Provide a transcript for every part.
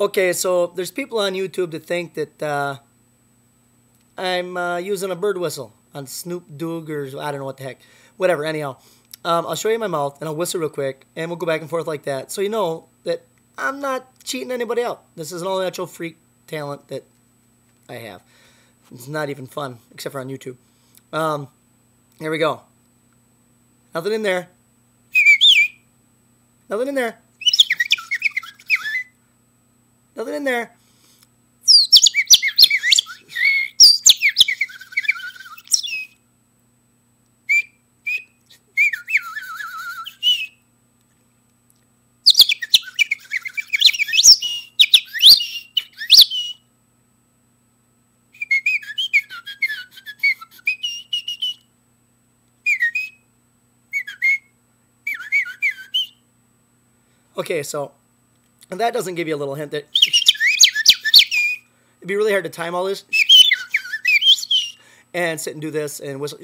Okay, so there's people on YouTube that think that I'm using a bird whistle on Snoop Dogg or I don't know what the heck. Whatever, anyhow. I'll show you my mouth and I'll whistle real quick and we'll go back and forth like that. So you know that I'm not cheating anybody out. This is an all natural freak talent that I have. It's not even fun, except for on YouTube. Here we go. Nothing in there. Nothing in there. Nothing in there. Okay, so and that doesn't give you a little hint that it'd be really hard to time all this and sit and do this and whistle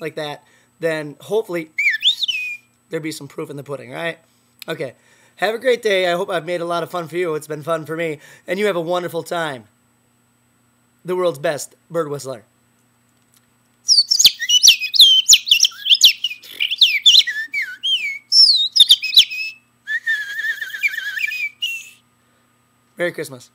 like that. Then hopefully there'd be some proof in the pudding, right? Okay. Have a great day. I hope I've made a lot of fun for you. It's been fun for me. And you have a wonderful time. The world's best bird whistler. Merry Christmas.